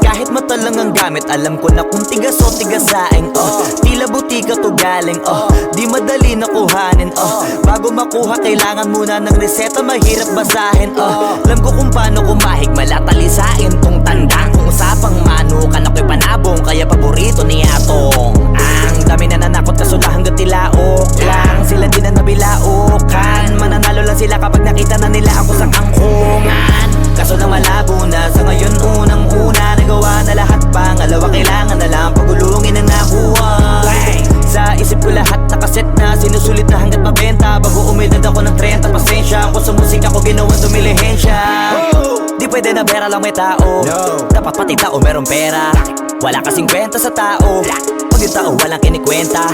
Kahit mata lang ang gamit, alam ko na kung tigas o tigasain. Tila butika to galing. Di madali na kuhanin. Bago makuha, kailangan muna ng reseta, mahirap basahin. Alam ko kung paano kumahig, malatalisain tong tandang. Kung usapang manukan, ako'y panabong, kaya paborito ni Atong. Ang dami na nanakot, kaso na hanggang tilaok lang. Sila din na nabilaukan, mananalo lang sila kapag nakita na nila ako sa kangkungan. Kaso na malabo na, sa ngayon unang-una nagawa na lahat, pangalawa kailangan na lang pagulungin ang nakuha. Sa isip ko lahat nakaset na, sinusulit na hanggat mabenta. Bago umedad ako ng 30, pasensya ako sa musika ko, ginawang dumilihensya. Di pwede na pera lang may tao, dapat pati tao merong pera. Wala kasing kwenta sa tao, pag yung tao walang kinikwenta.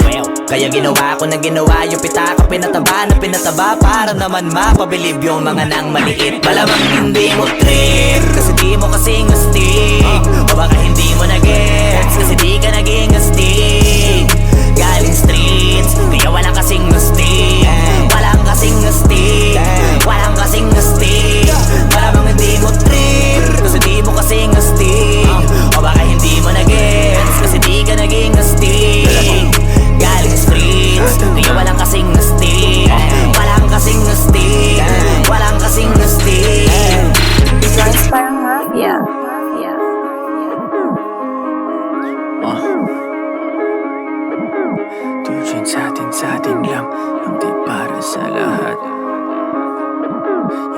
Kaya ginawa ko na ginawa yung pitaka, pinataba na pinataba, para naman mapabilib yung mga nang maliit. Malamang hindi mo trip, kasi di mo kasing astig. O baka hindi mo na-gets, kasi di ka naging astig. Galing streets, kaya walang kasing astig. Walang kasing astig, walang kasing astig. Malamang hindi mo trip, kasi di mo kasing astig. O baka hindi mo na-gets, kasi di ka naging astig. Galing streets, kaya walang kasing astig. Walang kasing astig, walang kasing astig. Joints parang mafia. Tujuan sa atin lang, hindi para sa lahat.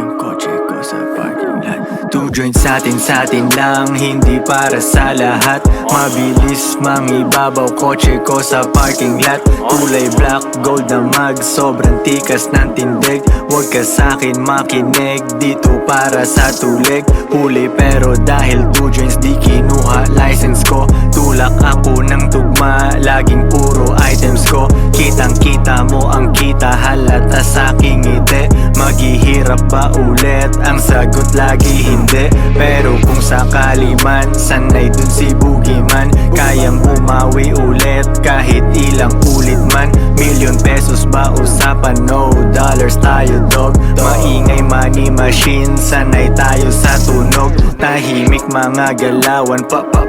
Yung kotse ko sa parking lot. Two joints sa atin lang, hindi para sa lahat. Mabilis mangibabaw, kotse ko sa parking lot. Kulay black, gold na mag, sobrang tikas ng tindig. Huwag ka sa'kin makinig, dito para sa tulig. Huli pero dahil two joints di kinuha license ko. Tulak ako ng tugma, laging puro items ko. Kitang kita mo ang kita, halata sa'king ngiti. Maghihirap ba ulit? Ang sagot lagi hindi. Pero kung sakali man, sanay dun si Boogeyman. Kayang bumawi ulit kahit ilang ulit man. Million pesos ba usapan? No dollars tayo dog. Maingay money machine, sanay tayo sa tunog. Tahimik mga galawan,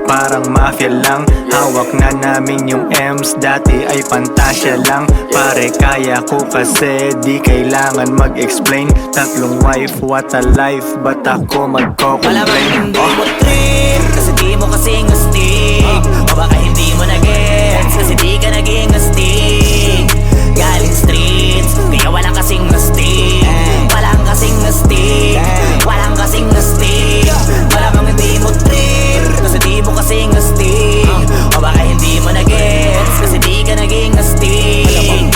parang mafia lang. Hawak na namin yung M's, dati ay pantasya lang. Pare kaya ko kasi di kailangan mag-explain. Tatlong wife, what a life, ba't ako magko-complain? Malamang hindi mo trip, kasi di mo kasing astig. O baka hindi mo na-gets, kasi di ka naging astig. Galing streets, kaya walang kasing astig. Walang kasing astig, walang kasing astig. Malamang hindi mo trip, kasi di mo kasing astig. O baka hindi mo na-gets, kasi di ka naging astig.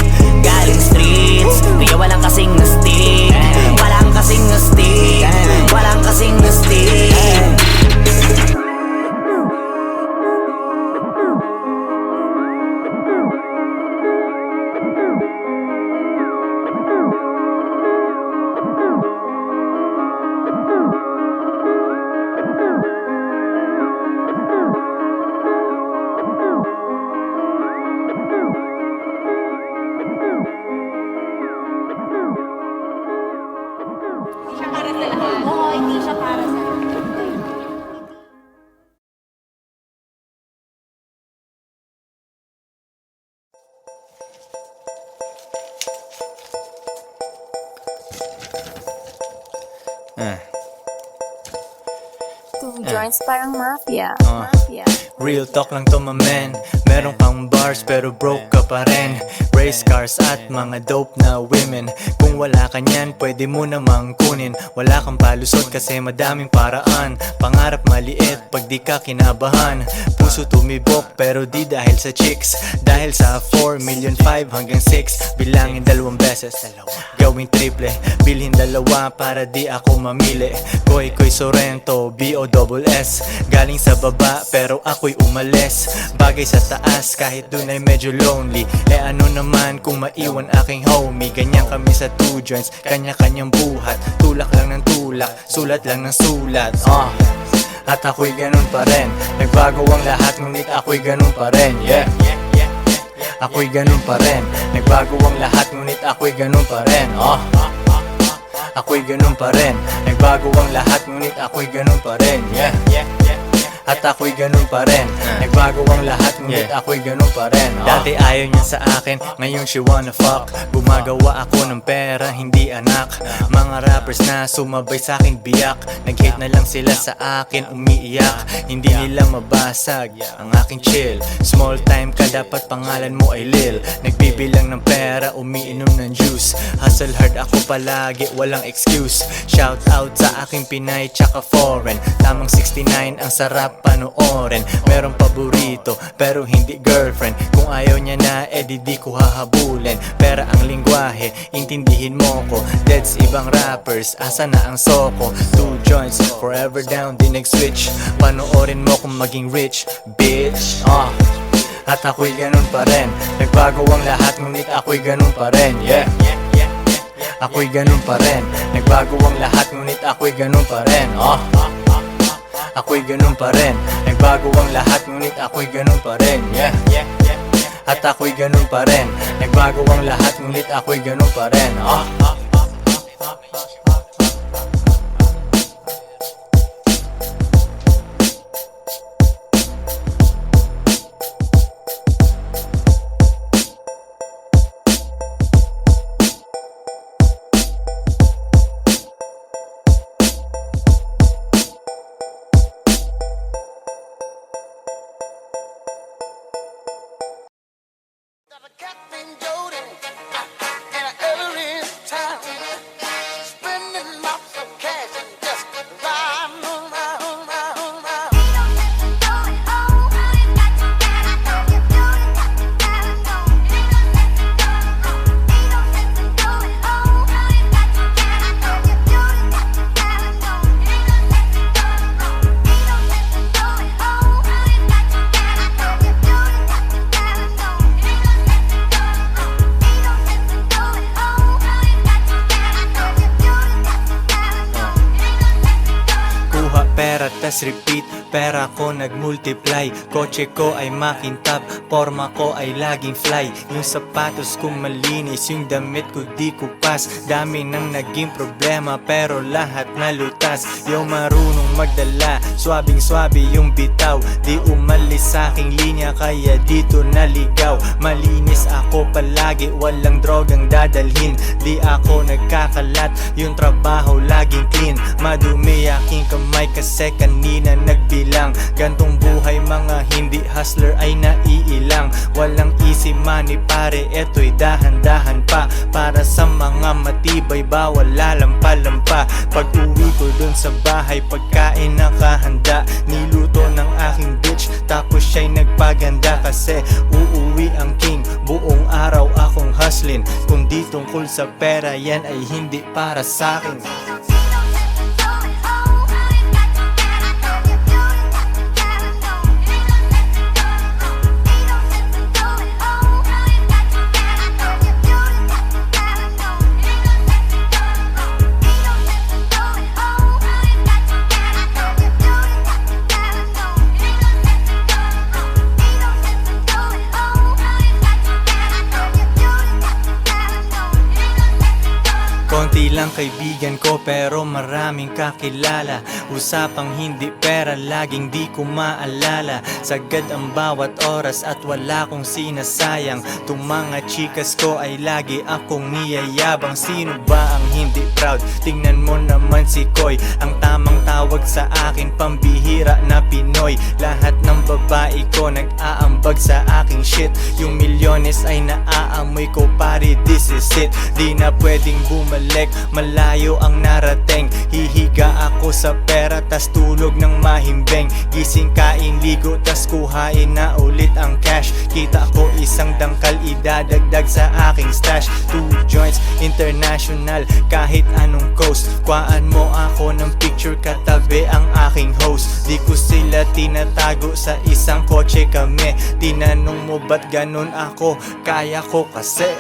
Galing streets, kaya walang kasing astig. Walang kasing astig, walang kasing astig. Oo, hindi siya para sa lahat. Two joints parang mafia. Real talk lang to my man. Meron kang bars pero broke ka pa rin. Race cars at mga dope na women. Kung wala ka niyan, pwede mo namang kunin. Wala kang palusot kasi madaming paraan. Pangarap maliit pag di ka kinabahan. Puso tumibok pero di dahil sa chicks. Dahil sa 4,500,000 hanggang 6. Bilangin 2 beses, gawing triple. Bilhin 2 para di ako mamili. Koy Sorrento, B-O-S-S. Galing sa baba pero ako'y umalis. Bagay sa taas kahit dun ay medyo lonely. Ano naman kung maiwan aking homie. Ganyan kami sa two joints, kanya-kanyang buhat. Tulak lang ng tulak, sulat lang ng sulat. At ako'y ganun pa rin. Nagbago ang lahat ngunit ako'y ganun pa rin. Yeah, ako'y ganun pa rin. Nagbago ang lahat ngunit ako'y ganun pa rin. Ako'y ganun pa rin. Nagbago ang lahat ngunit ako'y ganun pa rin. Yeah, at ako'y ganun pa rin. Nagbago ang lahat, ngunit ako'y ganun pa rin. Dati ayaw niya sa akin, ngayon she wanna fuck. Gumagawa ako ng pera, hindi anak. Mga rappers na sumabay sa akin biyak, nag-hate na lang sila sa akin, umiiyak. Hindi nila mabasag ang aking chill. Small time ka, dapat pangalan mo ay Lil. Nagbibilang ng pera, umiinom ng juice. Hustle hard ako palagi, walang excuse. Shout out sa aking Pinay tsaka foreign. Tamang 69 ang sarap panoorin. Merong paborito pero hindi girlfriend. Kung ayaw niya na, di ko hahabulin. Pera ang lingwahe, intindihin mo ko. Deads ibang rappers, asa na ang soko. 2 joints, forever down, di nag-switch. Panoorin mo kung maging rich, bitch. At ako'y ganun pa rin. Nagbago ang lahat, ngunit ako'y ganun pa rin. Yeah, ako'y ganun pa rin. Nagbago ang lahat, ngunit ako'y ganun pa rin. Ako'y ganun pa rin. Nagbago ang lahat, ngunit ako'y ganun pa rin. Yeah, at ako'y ganun pa rin. Nagbago ang lahat, ngunit ako'y ganun pa rin. Captain Jody in an early town, spending lots of cash and just riding around. Pera tas repeat, pera ko nagmultiply. Kotse ko ay makintab, forma ko ay laging fly. Yung sapatos ko malinis, yung damit ko di kupas. Dami nang naging problema pero lahat nalutas. Yung marunong magdala, swabing swabe yung bitaw. Di umalis sa aking linya kaya dito naligaw. Malinis ako palagi, walang drogang dadalhin. Di ako nagkakalat, yung trabaho laging clean. Madumi aking kamay kasi kanina nagbilang. Gantong buhay mga hindi hustler ay naiilang. Walang easy money pare, eto'y dahan-dahan pa. Para sa mga matibay bawal lalampa-lampa. Pag uwi ko dun sa bahay pagkain nakahanda. Niluto ng aking bitch tapos siya'y nagpaganda. Kasi uuwi ang king, buong araw akong hustling. Kung di tungkol sa pera yan ay hindi para sa'kin. Konti lang kaibigan ko pero maraming kakilala. Usapang hindi pera laging di ko maalala. Sagad ang bawat oras at wala kong sinasayang. Tung mga chikas ko ay lagi akong niyayabang. Sino ba ang hindi proud? Tingnan mo naman si Koy. Ang tamang tawag sa akin pambihira na Pinoy. Lahat ng babae ko nag-aambag sa aking shit. Yung milyones ay naaamoy ko pare, this is it. Di na pwedeng bumalik, malayo ang narating. Hihiga ako sa pera tas tulog ng mahimbing. Gising kain ligo tas kuhain na ulit ang cash. Kita ko isang dangkal idadagdag sa aking stash. 2 joints international kahit anong coast. Kuhaan mo ako ng picture katabi ang aking host. Di ko sila tinatago sa isang kotse kami. Tinanong mo ba't ganun ako? Kaya ko kasi.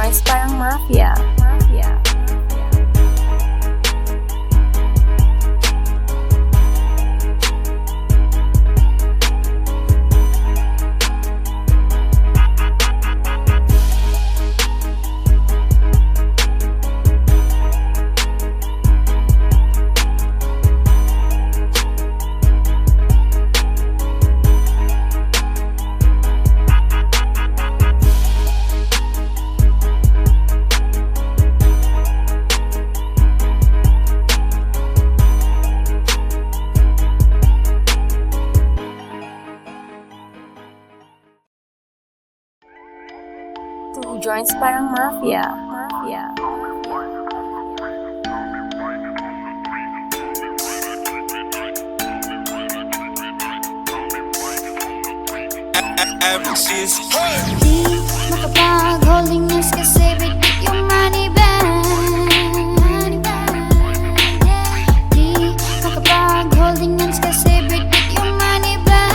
joints parang mafia. Mafia. Two joints parang mafia. Mafia. Di makapag-holding hands kasi bitik yung money bag. Di makapag-holding hands kasi bitik yung money bag.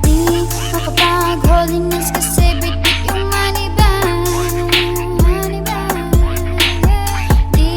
Di makapag-holding hands kasi bitik yung money bag. Di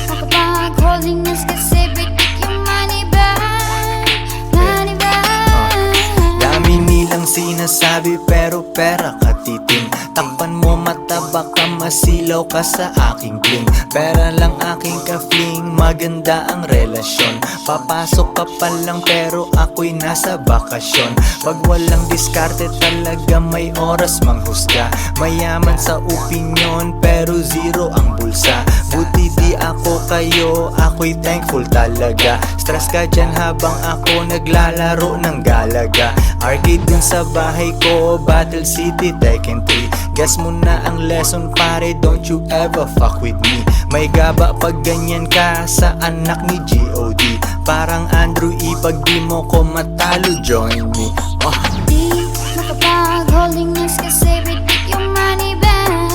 makapag-holding hands kasi bitik yung money bag. Money bag. Dami nilang sinasabi pero pera katiting. Takpan mo mata baka masilaw ka sa aking bling. Pera lang aking ka-fling, maganda ang relasyon. Papasok ka pa lang pero ako'y nasa bakasyon. Pag walang diskarte talaga may oras manghusga. Mayaman sa opinyon pero zero ang bulsa. Buti di ako kayo, ako'y thankful talaga. Stress ka dyan habang ako naglalaro ng galaga. Arcade dun sa bahay ko, Battle City, Tekken 3. Guess mo na ang lesson pare, don't you ever fuck with me. May gaba pag ganyan ka sa anak ni G.O.D. Parang Andrew E, pag di mo ko matalo, join me. Di makapag-holding hands kasi bitik yung money bag.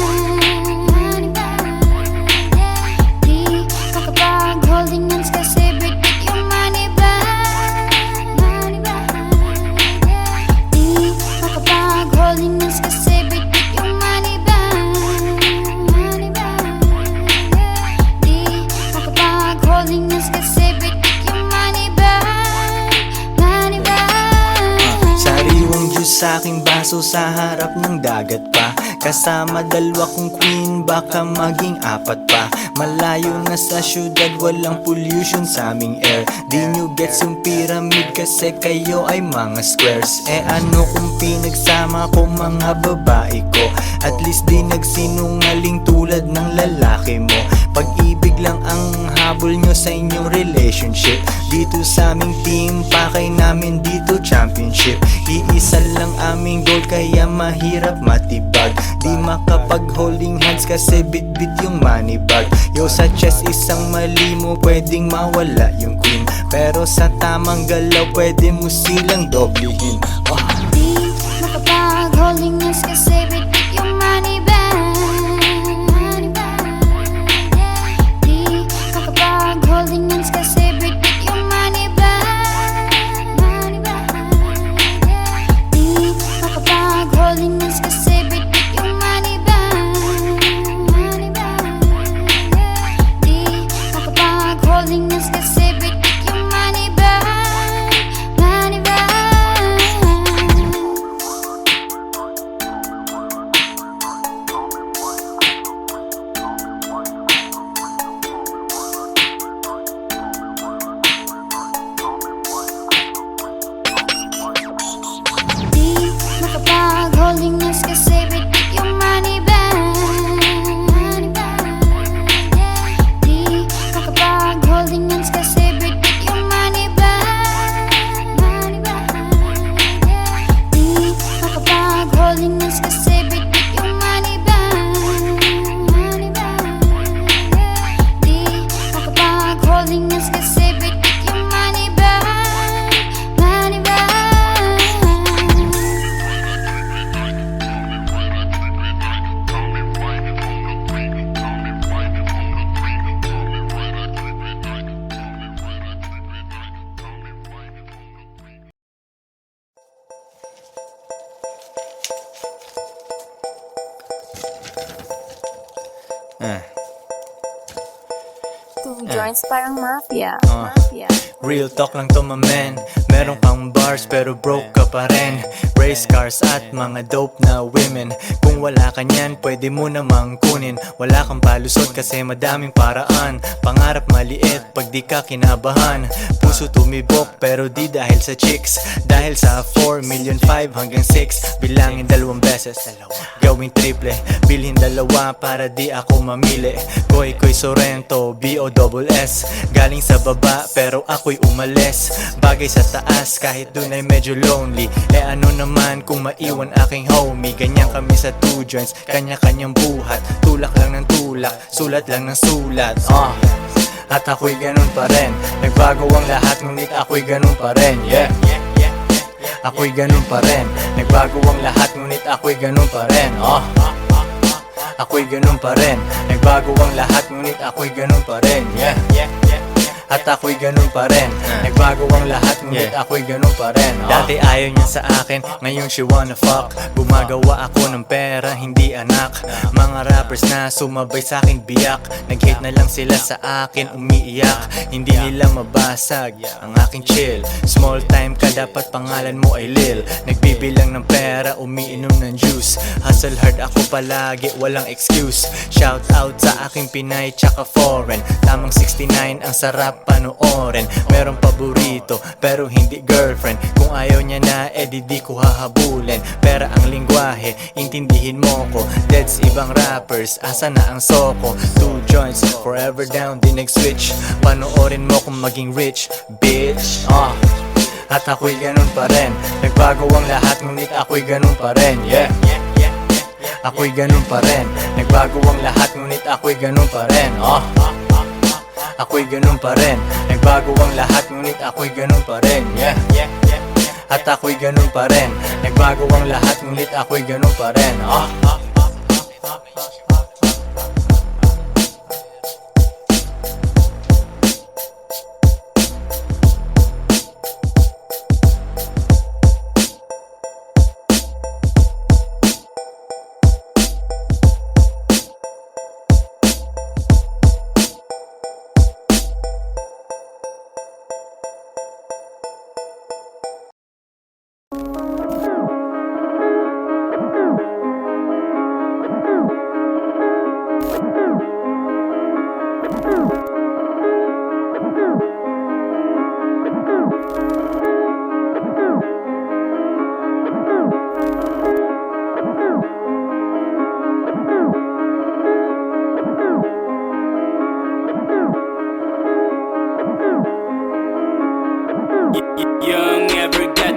Di makapag-holding hands kasi bitik yung money bag. Di makapag-holding hands kasi bitik yung money bag. Di makapag-holding hands kasi bitik yung money bag. Money bag. Sariwang juice sa aking baso sa harap ng dagat pa. Kasama dalawa kong queen, baka maging apat pa. Malayo na sa syudad, walang pollution sa aming air. Di nyo gets yung pyramid kasi kayo ay mga squares. Eh ano kung pinagsama ko mga babae ko? At least di nagsinungaling tulad ng lalaki mo. Pag-ibig lang ang habol nyo sa inyong relationship. Dito sa aming team, pakay namin dito championship. Iisa lang aming goal kaya mahirap matibag. Di makapag-holding hands kasi bit-bit yung money bag. Yo sa chest isang mali mo pwedeng mawala yung queen. Pero sa tamang galaw pwede mo silang doblehin. Di makapag-holding hands kasi bitik yung money bag. Di makapag-holding hands kasi bitik yung money bag. Di makapag-holding hands kasi bitik yung money bag. Di makapag-holding hands kasi bitik yung money bag. Money bag. Two joints parang mafia. Ah. Mafia. Real talk lang to my man. Meron kang bars pero broke ka pa rin. Race cars at mga dope na women. Kung wala ka niyan, pwede mo namang kunin. Wala kang palusot kasi madaming paraan. Pangarap maliit pag di ka kinabahan. Puso tumibok pero di dahil sa chicks. Dahil sa 4 million 5 hanggang 6. Bilangin 2 beses, gawing triple. Bilhin 2 para di ako mamili. Koy Sorrento, B-O-S-S. Galing sa baba pero ako'y umalis. Bagay sa taas kahit dun ay medyo lonely. Eh ano naman kung maiwan aking homie. Ganyan kami sa two joints, kanya-kanyang buhat. Tulak lang ng tulak, sulat lang ng sulat. At ako'y ganun pa rin. Nagbago ang lahat ngunit ako'y ganun pa rin. Yeah, ako'y ganun pa rin. Nagbago ang lahat ngunit ako'y ganun pa rin. Ako'y ganun pa rin. Nagbago ang lahat ngunit ako'y ganun pa rin. Yeah, at ako'y ganun pa rin. Nagbago ang lahat ngunit ako'y ganun pa rin. Dati ayaw niya sa akin, ngayon she wanna fuck. Gumagawa ako ng pera, hindi anak. Mga rappers na sumabay sa akin biyak. Nag-hate na lang sila sa akin, umiiyak. Hindi nila mabasag ang aking chill. Small time ka, dapat pangalan mo ay Lil. Nagbibilang ng pera, umiinom ng juice. Hustle hard ako palagi, walang excuse. Shout out sa aking Pinay tsaka foreign. Tamang 69 ang sarap panoorin. Merong paborito pero hindi girlfriend. Kung ayaw niya na di ko hahabulin. Pera ang lingwahe, intindihin mo ko. Deads ibang rappers, asa na ang soko. Two joints, forever down, di nag-switch. Panoorin mo kung maging rich, bitch. At ako'y ganun pa rin. Nagbago ang lahat ngunit ako'y ganun pa rin. Yeah, ako'y ganun pa rin. Nagbago ang lahat ngunit ako'y ganun pa rin. Ako'y ganun pa rin. Nagbago ang lahat ngunit ako'y ganun pa rin. Yeah, at ako'y ganun pa rin. Nagbago ang lahat ngunit ako'y ganun pa rin.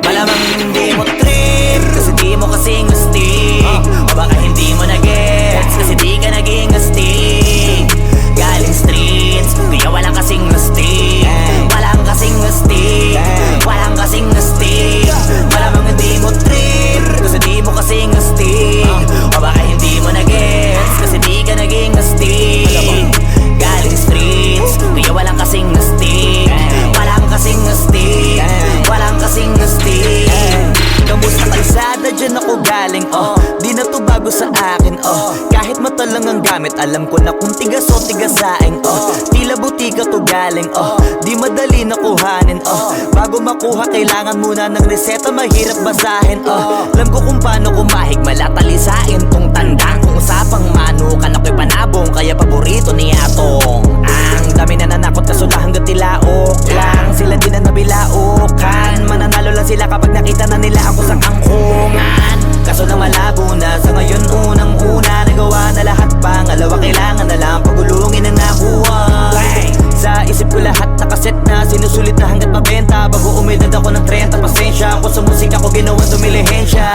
Malamang hindi mo trip kasi di mo kasing astig. O baka hindi mo na-gets kasi di ka naging astig. Galing streets, kaya walang kasing astig. Walang kasing astig, walang kasing astig. Malamang hindi mo trip kasi di mo kasing astig. O baka hindi mo na-gets kasi di ka naging astig. Galing streets, kaya walang kasing astig. Walang kasing astig, walang kasing astig. Kamusta kalsada, dyan ako galing, di na to bago sa akin, kahit mata lang ang gamit, alam ko na kung tigas o tigasaing, tila butika to galing, di madali na kuhanin, bago makuha kailangan muna ng reseta, mahirap basahin, alam ko kung paano kumahig, malatalisain tong tandang, kung usapang manukan ako'y panabong, kaya paborito ni Atong. Ang dami na nanakot kaso na hanggang tilaok lang, sila din na nabilaukan, mananalo lang sila kapag nakita na nila ako sa kangkungan. Kaso na malabo na sa ngayon, unang-una nagawa na lahat, pangalawa kailangan na lang pagulungin ang nakuha. Sa isip ko lahat nakaset na, sinusulit na hanggat mabenta, bago umedad ako ng 30. Pasensya ko sa musika ko, ginawang dumilihensya.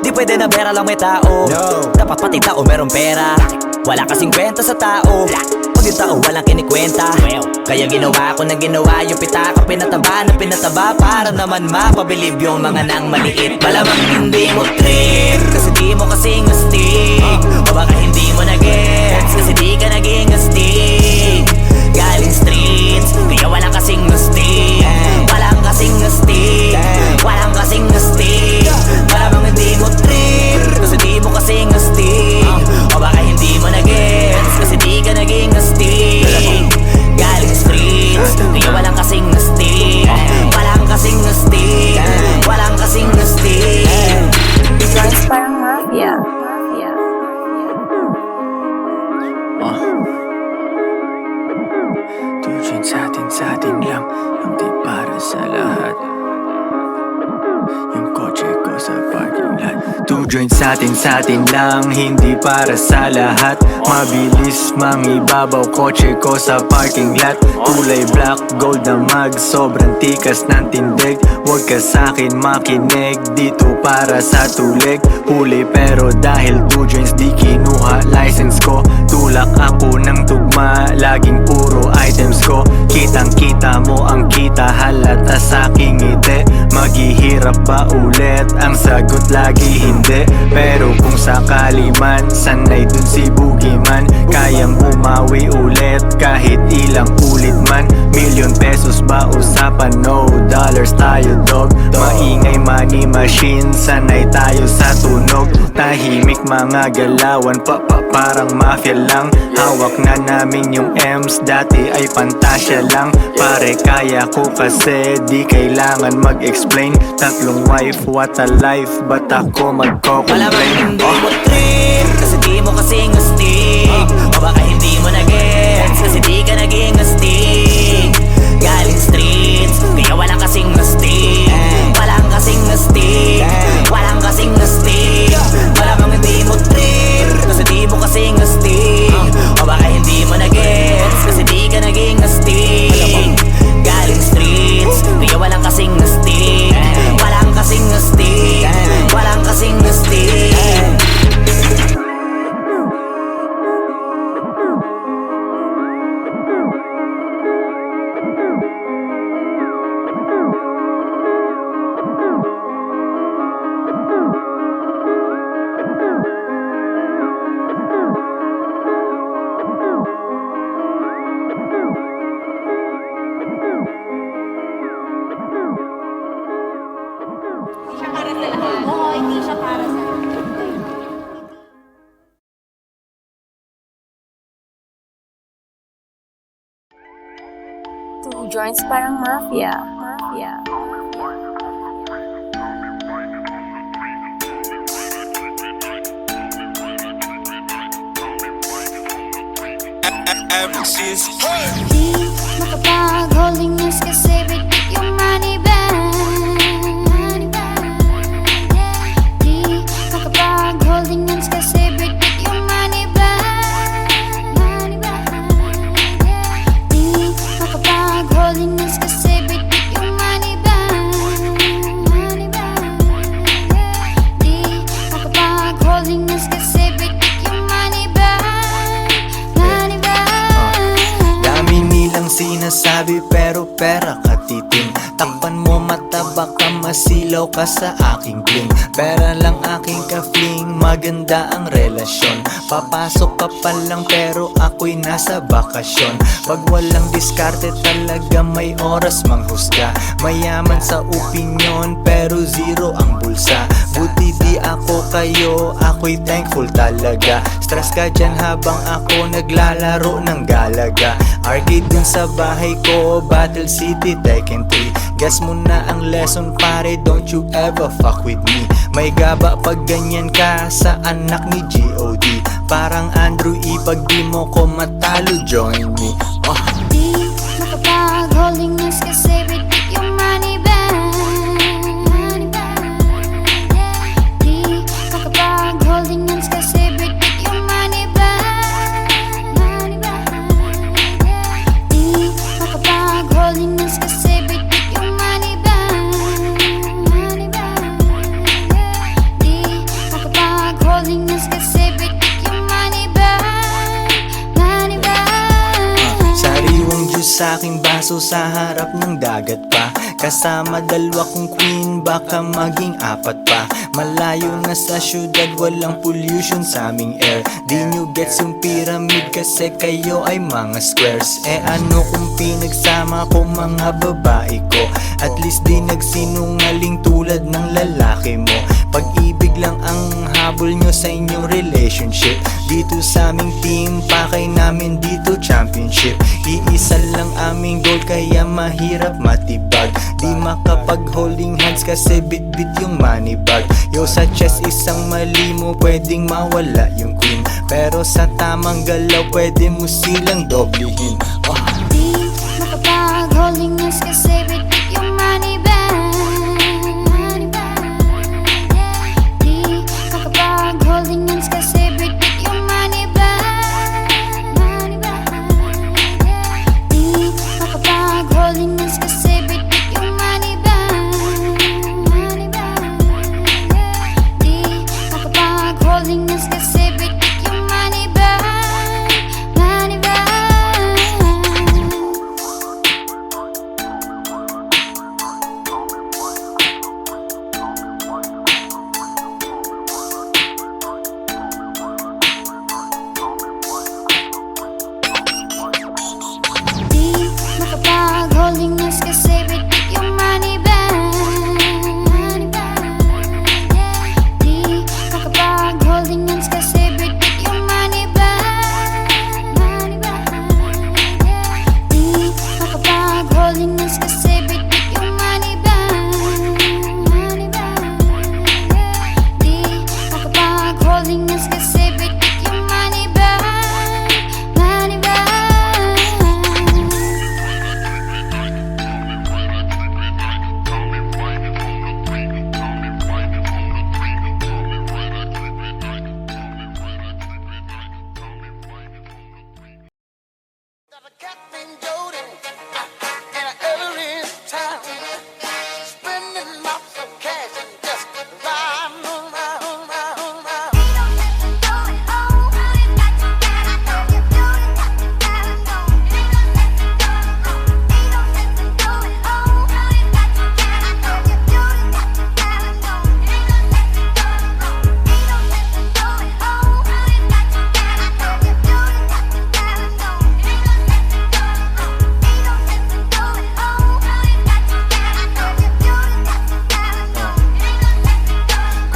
Di pwede na pera lang may tao, dapat pati tao merong pera. Wala kasing kwenta sa tao, pag yung tao walang kinikwenta. Kaya ginawa ko na ginawa yung pitaka, pinataba na pinataba, para naman mapabilib yung mga nang maliit. Malamang hindi mo trip kasi di mo kasing astig. O baka hindi mo na-gets kasi di ka naging astig. Galing streets, kaya walang kasing astig. Walang kasing astig, walang kasing astig. Malamang hindi mo trip kasi di mo kasing astig. O baka hindi mo na-gets kasi di ka naging astig. Tujuan sa atin lang, hindi para sa lahat. Yung kotse ko sa parking lot. Two joints sa atin lang, hindi para sa lahat. Mabilis mangibabaw, kotse ko sa parking lot. Kulay black, gold na mag, sobrang tikas ng tindig. Huwag ka sa'kin makinig, dito para sa tulig. Huli pero dahil two joints di kinuha license ko. Tulak ako ng tugma, laging puro items ko. Kitang kita mo ang kita, halata sa'king ngiti. Maghihirap ba ulit? Ang sagot lagi hindi. Pero kung sakali man, sanay dun si Boogeyman. Kayang bumawi ulit kahit ilang ulit man. Million pesos ba usapan? No dollars tayo dog. Maingay money machine, sanay tayo sa tunog. Tahimik mga galawan, parang mafia lang. Hawak na namin yung M's, dati ay pantasya lang. Pare kaya ko kasi di kailangan mag-explain. Tatlong wife, what a life, ba't ako Malamang magko-complain? hindi mo trip, kasi di mo kasing astig. O baka hindi mo na-gets, kasi di ka naging astig. Galing streets, kaya walang kasing astig. Walang kasing astig, walang kasing astig. Malamang hindi mo trip, kasi di mo kasing astig. O baka hindi mo na-gets, kasi di ka naging astig. Galing streets, kaya walang kasing astig. Walang kasing astig, walang kasing astig. Oo, hindi siya para sa Two joints parang mafia. Mafia. Di makapag-holding hands kasi bitbit yung money bag. Di makapag-holding hands kasi bitbit yung money bag. Di makapag-holding hands kasi bitbit yung money bag. Di makapag-holding hands kasi bitbit yung money bag. Money bag. Dami nilang sinasabi pero pera katiting. Takpan mo mata baka masilaw ka sa aking bling. Pera lang aking ka-fling, maganda ang relasyon. Papasok ka pa lang pero ako'y nasa bakasyon. Pag walang diskarte talaga may oras manghusga. Mayaman sa opinyon pero zero ang bulsa. Buti di ako kayo, ako'y thankful talaga. Stress ka dyan habang ako naglalaro ng galaga. Arcade dun sa bahay ko, Battle City, Tekken 3. Guess mo na ang lesson pare, don't you ever fuck with me. May gaba pag ganyan ka sa anak ni G.O.D. Parang Andrew E, pag di mo ko matalo, join me. Di makapag-holding hands kasi bitbit yung money bag. Di makapag-holding hands kasi bitbit yung money bag. Di makapag-holding hands kasi bitbit yung money bag. Di makapag-holding hands kasi bitbit yung money bag. Money bag. Sariwang juice sa aking baso sa harap ng dagat pa. Kasama dalawa kong queen, baka maging apat pa. Malayo na sa syudad, walang pollution sa aming air. Di nyo gets yung pyramid kasi kayo ay mga squares. Eh ano kung pinagsama ko mga babae ko? At least di nagsinungaling tulad ng lalaki mo. Pag-ibig lang ang habol nyo sa inyong relationship. Dito sa aming team, pakay namin dito championship. Iisa lang aming goal kaya mahirap matibag. Di makapag-holding hands kasi bit-bit yung money bag. Yo sa chest isang mali mo pwedeng mawala yung queen. Pero sa tamang galaw pwede mo silang doblehin. Di Captain Jordan in an early town, spending lots of cash and just riding around.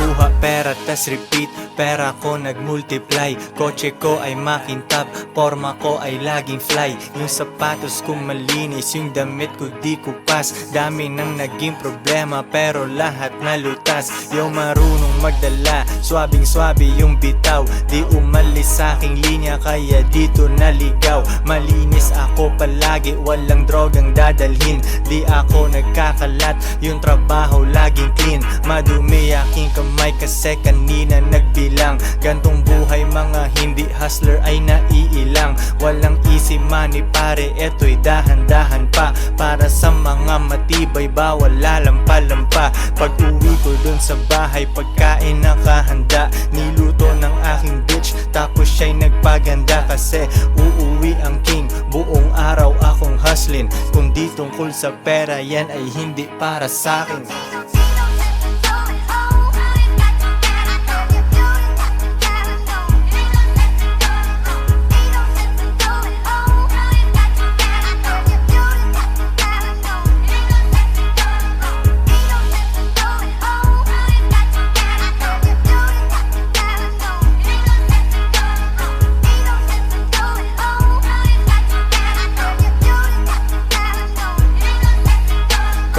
Kuha pera tas repeat, pera ko nagmultiply. Kotse ko ay makintab, forma ko ay laging fly. Yung sapatos ko malinis, yung damit ko di kupas. Dami nang naging problema pero lahat nalutas. Yung marunong magdala, swabing swabe yung bitaw. Di umalis sa aking linya kaya dito naligaw. Malinis ako palagi, walang drogang dadalhin. Di ako nagkakalat, yung trabaho laging clean. Madumi aking kamay kasi kanina nagbilang. Gantong buhay mga hindi hustler ay naiilang. Walang easy money pare, eto'y dahan-dahan pa. Para sa mga matibay bawal lalampa-lampa. Pag uwi ko dun sa bahay pagkain nakahanda. Niluto ng aking bitch tapos siya'y nagpaganda. Kasi uuwi ang king, buong araw akong hustling. Kung di tungkol sa pera yan ay hindi para sa'kin.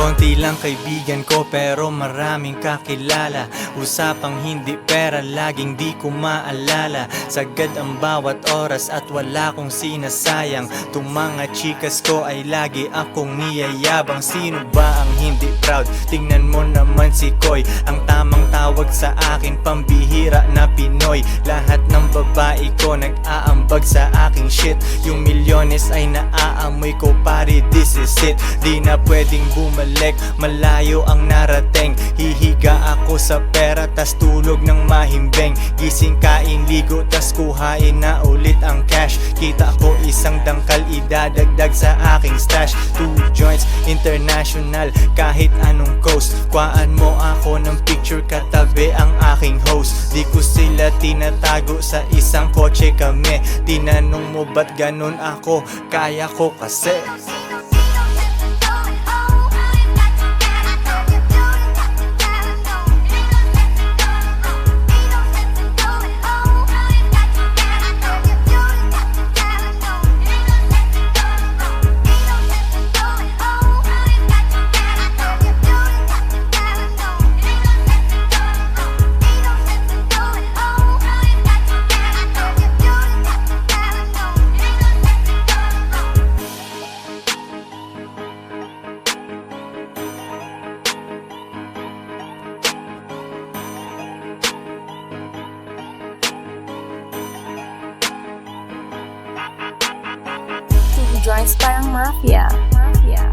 Konti lang kaibigan ko pero maraming kakilala. Usapang hindi pera laging di ko maalala. Sagad ang bawat oras at wala kong sinasayang. Tung mga chikas ko ay lagi akong niyayabang. Sino ba ang hindi proud? Tingnan mo naman si Koy. Ang tamang tawag sa akin pambihira na Pinoy. Lahat ng babae ko nag-aambag sa aking shit. Yung milyones ay naaamoy ko pare, this is it. Di na pwedeng bumalik, malayo ang narating. Hihiga ako sa pera tas tulog ng mahimbing. Gising kain ligo tas kuhain na ulit ang cash. Kita ko isang dangkal idadagdag sa aking stash. 2 joints international kahit anong coast. Kuhaan mo ako ng picture katabi ang aking host. Di ko sila tinatago sa isang kotse kami. Tinanong mo ba't ganun ako? Kaya ko kasi. Joints parang mafia. Mafia.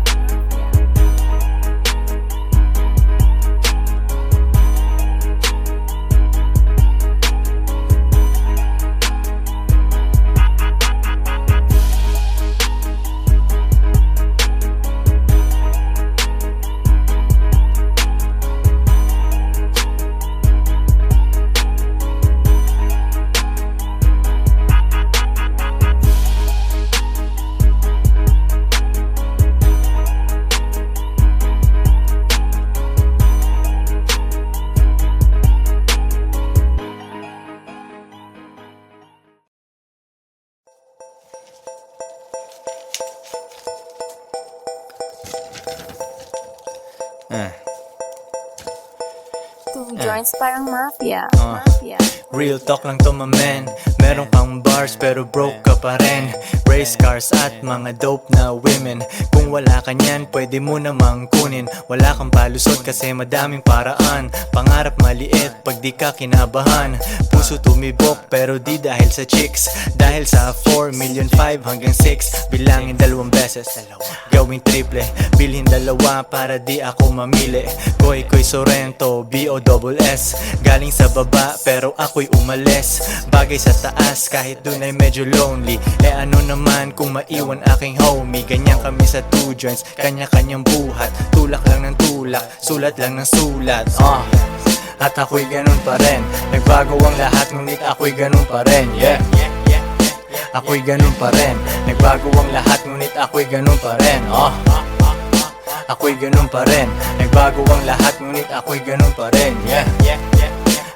Two joints parang mafia. Mafia. Real talk lang to my man. Meron kang bars pero broke ka pa rin. Race cars at mga dope na women. Kung wala ka niyan pwede mo namang kunin. Wala kang palusot kasi madaming paraan. Pangarap maliit pag di ka kinabahan. puso tumibok pero di dahil sa chicks. Dahil sa 4,500,000 hanggang 6. Bilangin 2 beses, gawing triple. Bilhin 2 para di ako mamili. Koy Sorrento, B-O-S-S. Galing sa baba pero ako'y umalis. Bagay sa taas kahit dun ay medyo lonely. Ano naman kung maiwan aking homie. Ganyan kami sa 2 joints, kanya-kanyang buhat. Tulak lang ng tulak, sulat lang ng sulat. At ako'y ganun pa rin. Nagbago ang lahat ngunit ako'y ganun pa rin. Yeah, ako'y ganun pa rin. Nagbago ang lahat ngunit ako'y ganun pa rin. Ako'y ganun pa rin. Nagbago ang lahat ngunit ako'y ganun pa rin. Yeah,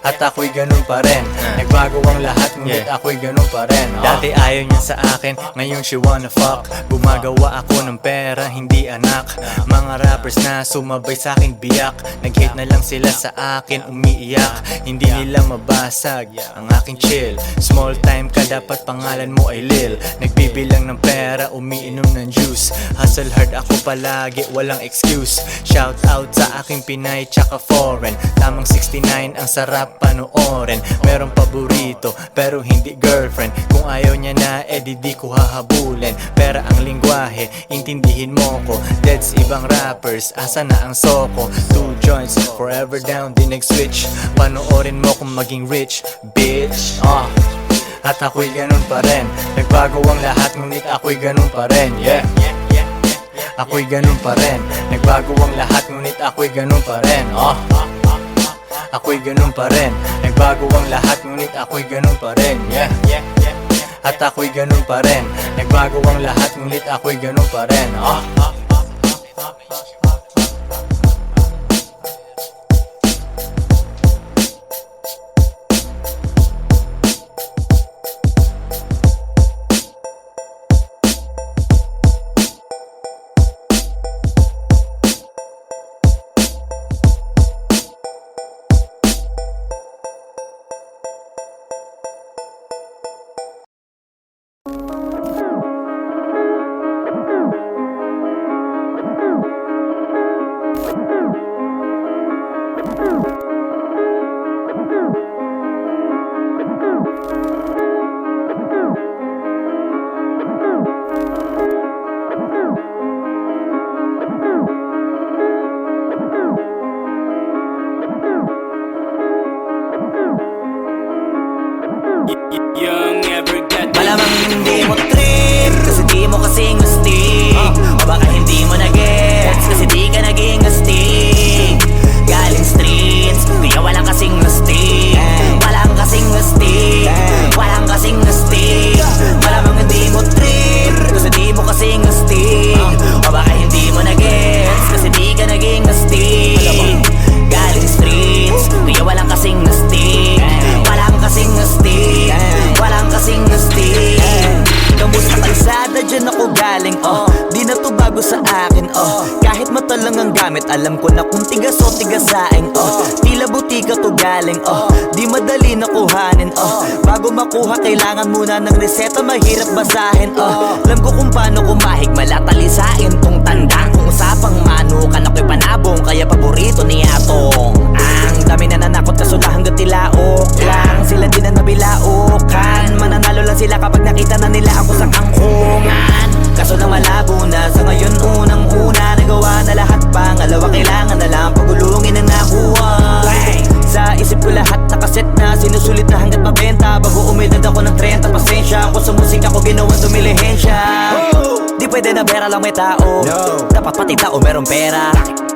at ako'y ganun pa rin. Nagbago ang lahat ngunit ako'y ganun pa rin. Dati ayaw niya sa akin, ngayon she wanna fuck. Gumagawa ako ng pera, hindi anak. Mga rappers na sumabay sa akin biyak. Nag-hate na lang sila sa akin, umiiyak. Hindi nila mabasag ang aking chill. Small time ka, dapat pangalan mo ay Lil. Nagbibilang ng pera, umiinom ng juice. Hustle hard ako palagi, walang excuse. Shout out sa aking Pinay tsaka foreign. Tamang 69 ang sarap panoorin. Merong paborito pero hindi girlfriend. Kung ayaw niya na di ko hahabulin. Pera ang lingwahe, intindihin mo ko. Deads ibang rappers, asa na ang soko. 2 joints, forever down, di nag-switch. Panoorin mo kung maging rich, bitch. At ako'y ganun pa rin. Nagbago ang lahat ngunit ako'y ganun pa rin. Yeah, ako'y ganun pa rin. Nagbago ang lahat ngunit ako'y ganun pa rin. Ako'y ganun pa rin. Nagbago ang lahat ngunit ako'y ganun pa rin. Yeah, at ako'y ganun pa rin. Nagbago ang lahat ngunit ako'y ganun pa rin. Malamang hindi mo trip kasi di mo kasing astig. O baka hindi mo na-gets kasi di ka naging astig. Galing streets, kaya walang kasing astig. Walang kasing astig, walang kasing astig. Malamang hindi mo trip kasi di mo kasing astig. O baka hindi mo na-gets kasi di ka naging astig. Galing streets, kaya walang kasing astig. Walang kasing astig, walang kasing astig. Kamusta kalsada, dyan ako galing, di na to bago sa akin, kahit mata lang ang gamit, alam ko na kung tigas o tigasaing, tila butika to galing, di madali na kuhanin, bago makuha kailangan muna ng reseta, mahirap basahin, alam ko kung paano kumahig, malatalisain tong tandang, kung usapang manukan ako'y panabong, kaya paborito ni Atong. Ang dami na nanakot kaso na hanggang tilaok lang, sila din na nabilaukan, mananalo lang sila kapag nakita na nila ako sa kangkungan. Kaso na malabo na sa ngayon, unang-una nagawa na lahat, pangalawa kailangan na lang pagulungin ang nakuha. Sa isip ko lahat nakaset na, sinusulit na hanggat mabenta, bago umedad ako ng 30. Pasensya ako sa musika ko, ginawang dumilihensya. Di pwede na pera lang may tao, dapat pati tao merong pera.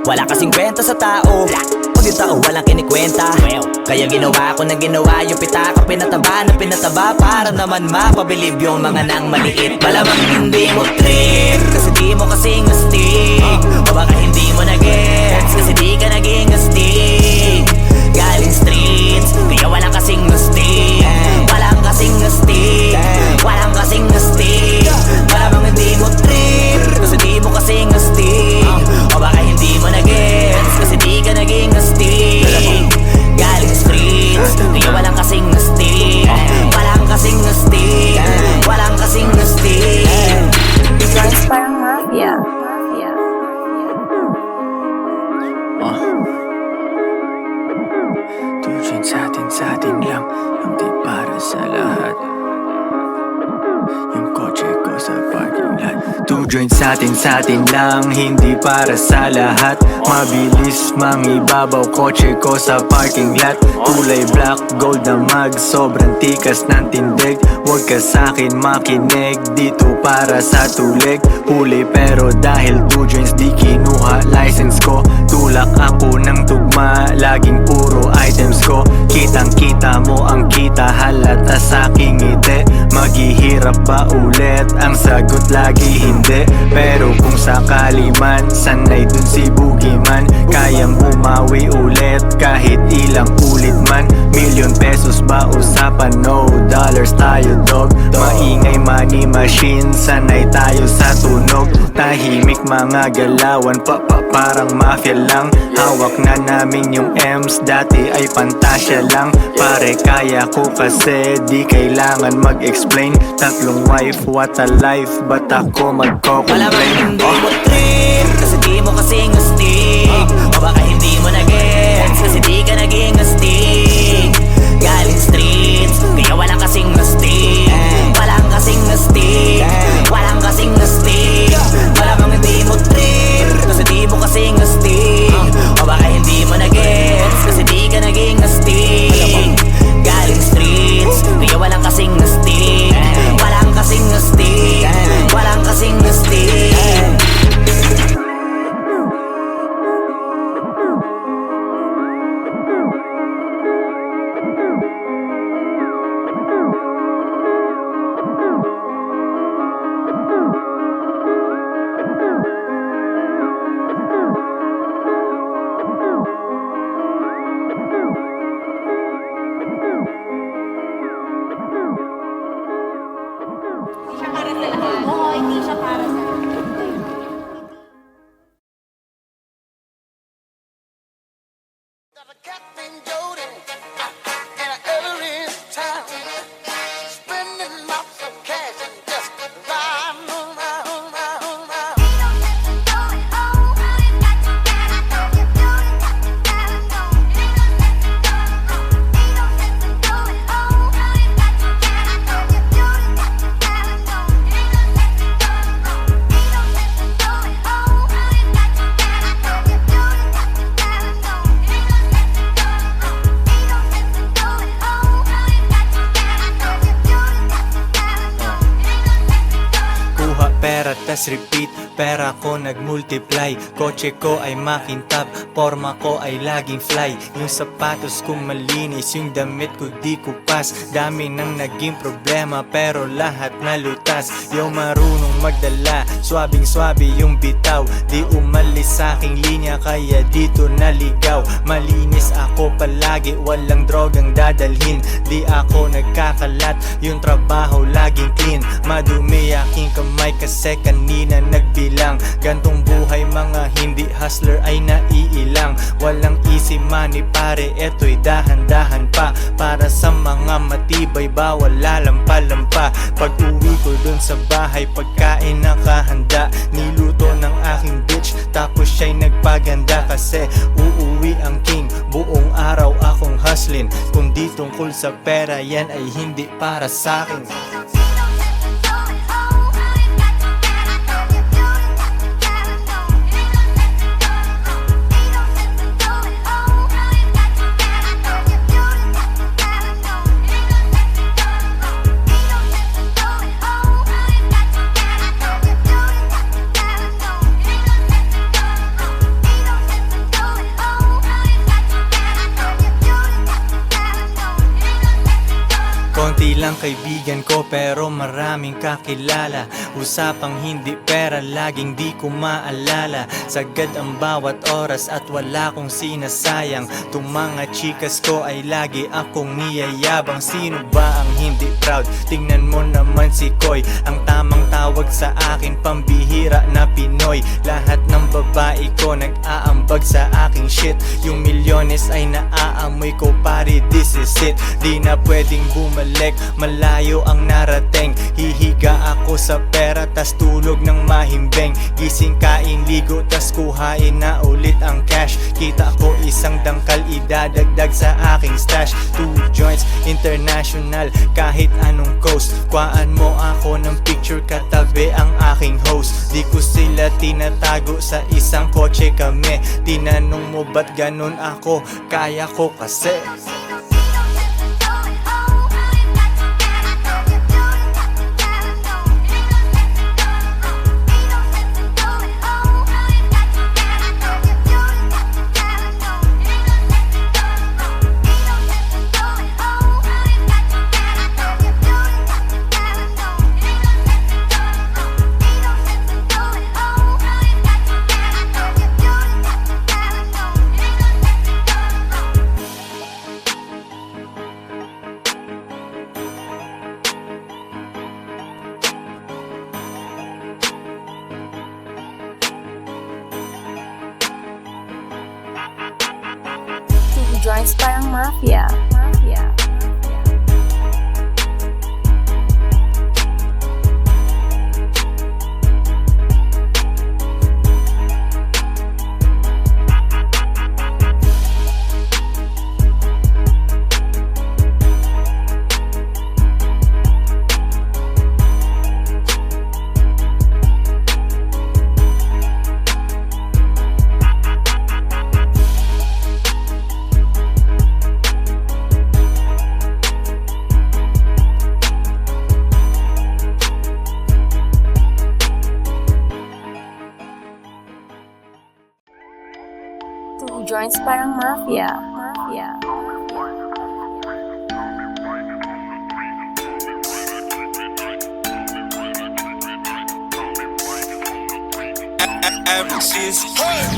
Wala kasing kwenta sa tao, pag yung tao walang kinikwenta. Kaya ginawa ko na ginawa yung pitaka, pinataba na pinataba, para naman mapabilib yung mga nang maliit. Malamang hindi mo trip kasi di mo kasing astig. O baka hindi mo na-gets kasi di ka naging astig. Galing streets, kaya walang kasing astig. Walang kasing astig, walang kasing astig. Malamang hindi mo trip kasi di mo kasing astig. O baka hindi mo na-gets kasi di ka naging astig. Galing streets, kaya walang kasing astig. Walang kasing astig, walang kasing astig. Joints parang mafia. Tujuan sa atin lang ang para sa lahat. Yung kotse ko sa parking lot. 2 joints sa atin lang, hindi para sa lahat. Mabilis mangibabaw, kotse ko sa parking lot. Kulay black, gold na mag, sobrang tikas ng tindig. Huwag ka sa'kin makinig, dito para sa tulig. Huli pero dahil 2 joints di kinuha license ko. Tulak ako ng tugma, laging puro items ko. Kitang kita mo ang kita, halata sa'king ngiti. Maghihirap ba ulit? Ang sagot lagi hindi. Pero kung sakali man, sanay dun si Boogeyman. Kayang bumawi ulit kahit ilang ulit man. Million pesos ba usapan? No dollars tayo dog. Maingay money machine, sanay tayo sa tunog. Tahimik mga galawan, parang mafia lang. Hawak na namin yung M's, dati ay pantasya lang. Pare kaya ko kasi di kailangan mag-explain. 3 wife, what a life, ba't ako Malamang magko-complain? hindi mo trip, kasi di mo kasing astig. O baka hindi mo na-gets, kasi di ka naging astig. Galing streets, kaya walang kasing astig. Walang kasing astig, walang kasing astig. Malamang hindi mo trip, kasi di mo kasing astig. O baka hindi mo na-gets, kasi di ka naging astig. Galing streets, kaya walang kasing astig. Walang kasing astig, walang kasing astig. Oo, hindi siya para sa Got a Captain Jody in an Ellery town, spending lots of cash and just riding around. Kuha pera tas repeat, pera ko nagmultiply. Kotse ko ay makintab, forma ko ay laging fly. Yung sapatos ko malinis, yung damit ko di kupas. Dami nang naging problema pero lahat nalutas. Yung marunong magdala, swabing-swabe yung bitaw. Di umalis sa aking linya kaya dito naligaw. Malinis ako palagi, walang drogang dadalhin. Di ako nagkakalat, yung trabaho laging clean. Madumi aking kamay kasi kanina nagbilang. Gantong buhay mga hindi hustler ay naiilang. Walang easy money pare, eto'y dahan-dahan pa. Para sa mga matibay bawal lalampa-lampa. Pag uwi ko dun sa bahay, pagkain nakahanda. Niluto ng aking bitch, tapos siya'y nagpaganda. Kasi uuwi ang king, buong araw akong hustling. Kung di tungkol sa pera, yan ay hindi para sa'kin. Konti lang kaibigan ko pero maraming kakilala. Usapang hindi pera, laging di ko maalala. Sagad ang bawat oras at wala kong sinasayang. Tung mga chikas ko ay lagi akong niyayabang. Sino ba ang hindi proud? Tingnan mo naman si Koy. Ang tamang tawag sa akin, pambihira na Pinoy. Lahat ng babae ko nag-aambag sa aking shit. Yung milyones ay naaamoy ko pare, this is it. Di na pwedeng bumalik, malayo ang narating. Hihiga ako sa pera pera tas tulog ng mahimbing. Gising, kain, ligo tas kuhain na ulit ang cash. Kita ko isang dangkal idadagdag sa aking stash. 2 joints, international, kahit anong coast. Kuhaan mo ako ng picture katabi ang aking host. Di ko sila tinatago, sa isang kotse kami. Tinanong mo ba't ganun ako? Kaya ko kasi. Two joints parang mafia. Two joints parang mafia.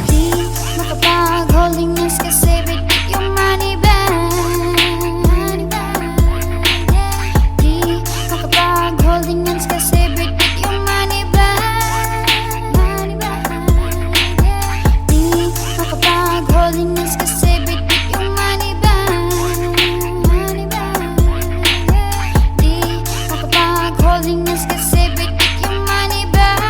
Di makapag-holding hands kasi bigit yung money bag. Di makapag-holding hands kasi bigit yung money bag. Di makapag-holding hands kasi bigit yung money bag. Di makapag-holding hands kasi bigit yung money bag.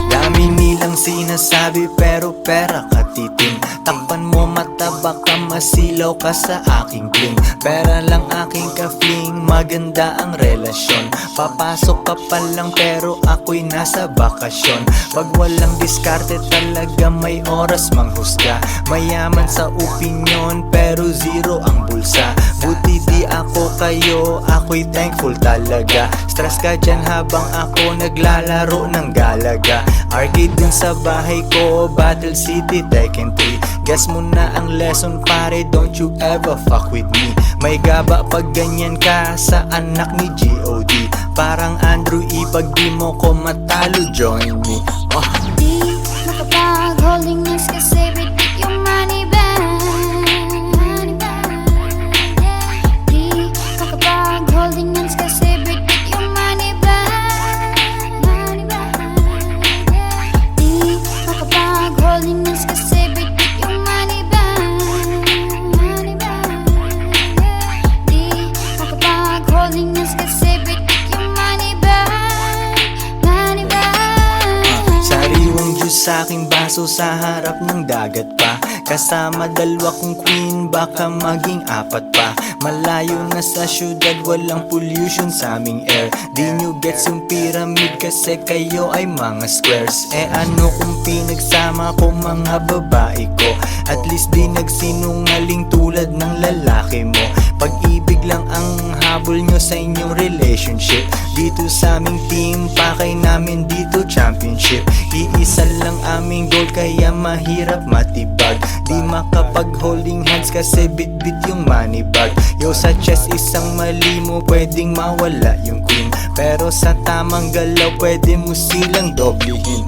Dami nilang sinasabi pero pera katiting. Takpan mo mata baka masilaw ka sa aking bling. Pera lang aking ka-fling, maganda ang relasyon. Papasok ka pa lang pero ako'y nasa bakasyon. Pag walang diskarte talaga may oras manghusga. Mayaman sa opinyon pero zero ang bulsa. Buti di ako kayo, ako'y thankful talaga. Stress ka dyan habang ako naglalaro ng galaga. Arcade dun sa bahay ko, Battle City, Tekken 3. Guess mo na ang lesson pare, don't you ever fuck with me. May gaba pag ganyan ka sa anak ni G.O.D. Parang Andrew E, pag di mo ko matalo, join me. Di makapag-holding hands kasi bigit yung money bag. Di makapag-holding hands kasi bigit yung money bag. Di makapag-holding hands kasi bigit yung money bag. Di makapag-holding hands kasi bigit yung money bag. Sariwang juice sa aking baso sa harap ng dagat pa. Kasama dalawa kong queen, baka maging 4 pa. Malayo na sa syudad, walang pollution sa aming air. Di nyo gets yung pyramid kasi kayo ay mga squares. Ano kung pinagsama ko mga babae ko? At least di nagsinungaling tulad ng lalaki mo. Pag-ibig lang ang habol nyo sa inyong relationship. Dito sa aming team, pakay namin dito championship. Iisa lang aming goal kaya mahirap matibag. Di makapag-holding hands kasi bit-bit yung money bag. Yo, sa chest isang mali mo pwedeng mawala yung queen. Pero sa tamang galaw pwede mo silang doblehin.